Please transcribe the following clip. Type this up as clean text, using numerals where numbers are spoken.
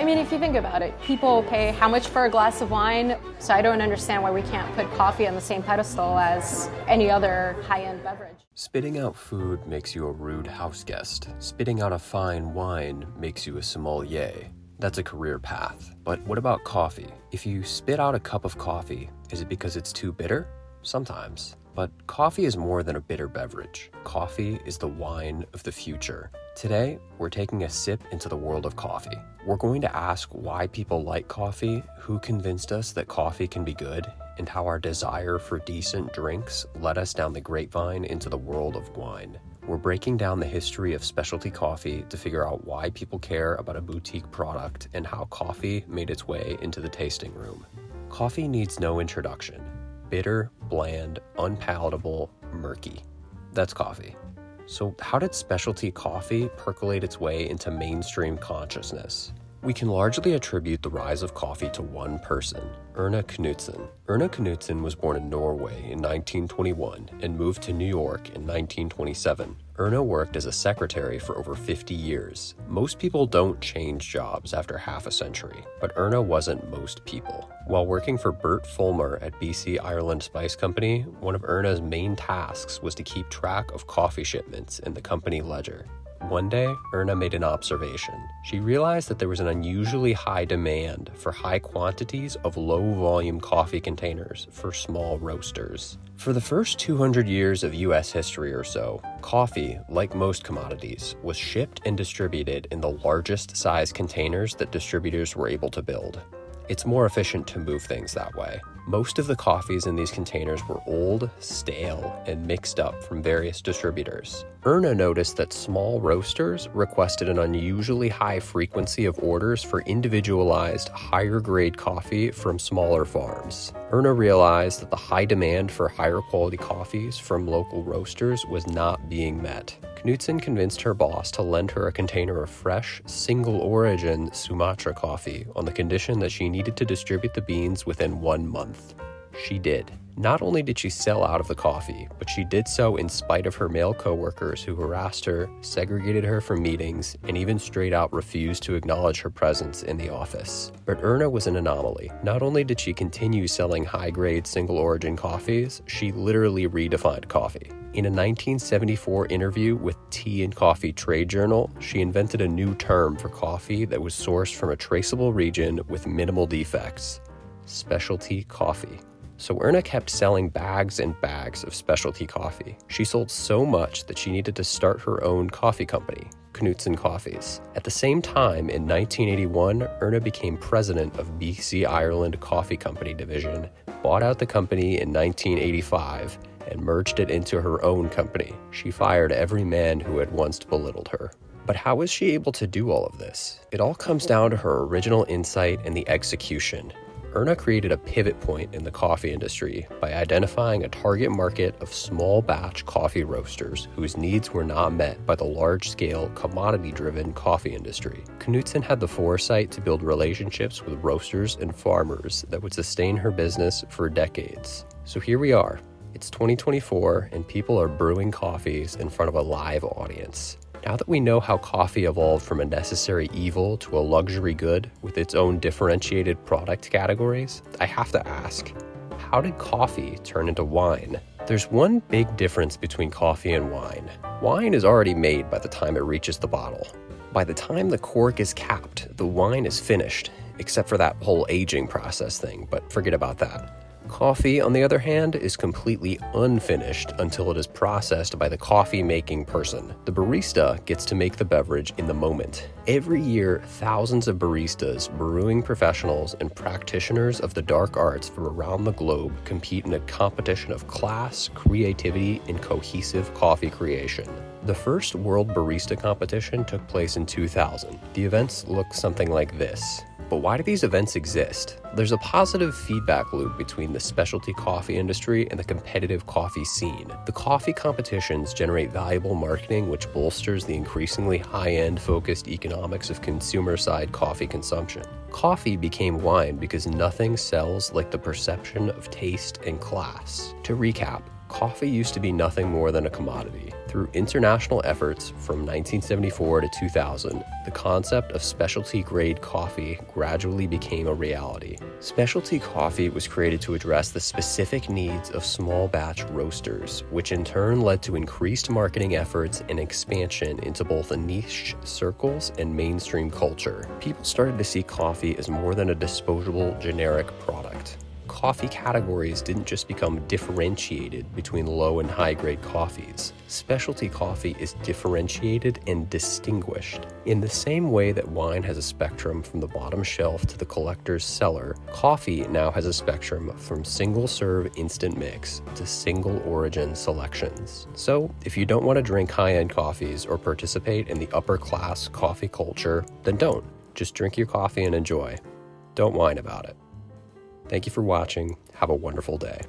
I mean, if you think about it, people pay how much for a glass of wine? So I don't understand why we can't put coffee on the same pedestal as any other high-end beverage. Spitting out food makes you a rude houseguest. Spitting out a fine wine makes you a sommelier. That's a career path. But what about coffee? If you spit out a cup of coffee, is it because it's too bitter? Sometimes. But coffee is more than a bitter beverage. Coffee is the wine of the future. Today, we're taking a sip into the world of coffee. We're going to ask why people like coffee, who convinced us that coffee can be good, and how our desire for decent drinks led us down the grapevine into the world of wine. We're breaking down the history of specialty coffee to figure out why people care about a boutique product and how coffee made its way into the tasting room. Coffee needs no introduction. Bitter, bland, unpalatable, murky. That's coffee. So how did specialty coffee percolate its way into mainstream consciousness? We can largely attribute the rise of coffee to one person, Erna Knutsen. Erna Knutsen was born in Norway in 1921 and moved to New York in 1927. Erna worked as a secretary for over 50 years. Most people don't change jobs after half a century, but Erna wasn't most people. While working for Bert Fulmer at BC Ireland Spice Company, one of Erna's main tasks was to keep track of coffee shipments in the company ledger. One day, Erna made an observation. She realized that there was an unusually high demand for high quantities of low-volume coffee containers for small roasters. For the first 200 years of U.S. history or so, coffee, like most commodities, was shipped and distributed in the largest size containers that distributors were able to build. It's more efficient to move things that way. Most of the coffees in these containers were old, stale, and mixed up from various distributors. Erna noticed that small roasters requested an unusually high frequency of orders for individualized, higher-grade coffee from smaller farms. Erna realized that the high demand for higher-quality coffees from local roasters was not being met. Knutsen convinced her boss to lend her a container of fresh, single-origin Sumatra coffee on the condition that she needed to distribute the beans within 1 month. She did. Not only did she sell out of the coffee, but she did so in spite of her male coworkers who harassed her, segregated her from meetings, and even straight out refused to acknowledge her presence in the office. But Erna was an anomaly. Not only did she continue selling high-grade single-origin coffees, she literally redefined coffee. In a 1974 interview with Tea and Coffee Trade Journal, she invented a new term for coffee that was sourced from a traceable region with minimal defects: specialty coffee. So Erna kept selling bags and bags of specialty coffee. She sold so much that she needed to start her own coffee company, Knutsen Coffees. At the same time, in 1981, Erna became president of BC Ireland Coffee Company Division, bought out the company in 1985, and merged it into her own company. She fired every man who had once belittled her. But how was she able to do all of this? It all comes down to her original insight and the execution. Erna created a pivot point in the coffee industry by identifying a target market of small batch coffee roasters whose needs were not met by the large-scale, commodity-driven coffee industry. Knutsen had the foresight to build relationships with roasters and farmers that would sustain her business for decades. So here we are. It's 2024, and people are brewing coffees in front of a live audience. Now that we know how coffee evolved from a necessary evil to a luxury good with its own differentiated product categories, I have to ask, how did coffee turn into wine? There's one big difference between coffee and wine. Wine is already made by the time it reaches the bottle. By the time the cork is capped, the wine is finished, except for that whole aging process thing, but forget about that. Coffee, on the other hand, is completely unfinished until it is processed by the coffee-making person. The barista gets to make the beverage in the moment. Every year, thousands of baristas, brewing professionals, and practitioners of the dark arts from around the globe compete in a competition of class, creativity, and cohesive coffee creation. The first World Barista Competition took place in 2000. The events look something like this. But why do these events exist? There's a positive feedback loop between the specialty coffee industry and the competitive coffee scene. The coffee competitions generate valuable marketing, which bolsters the increasingly high-end focused economics of consumer-side coffee consumption. Coffee became wine because nothing sells like the perception of taste and class. To recap, Coffee used to be nothing more than a commodity. Through international efforts from 1974 to 2000, the concept of specialty-grade coffee gradually became a reality. Specialty coffee was created to address the specific needs of small-batch roasters, which in turn led to increased marketing efforts and expansion into both niche circles and mainstream culture. People started to see coffee as more than a disposable, generic product. Coffee categories didn't just become differentiated between low and high-grade coffees. Specialty coffee is differentiated and distinguished. In the same way that wine has a spectrum from the bottom shelf to the collector's cellar, coffee now has a spectrum from single-serve instant mix to single-origin selections. So, if you don't want to drink high-end coffees or participate in the upper-class coffee culture, then don't. Just drink your coffee and enjoy. Don't whine about it. Thank you for watching. Have a wonderful day.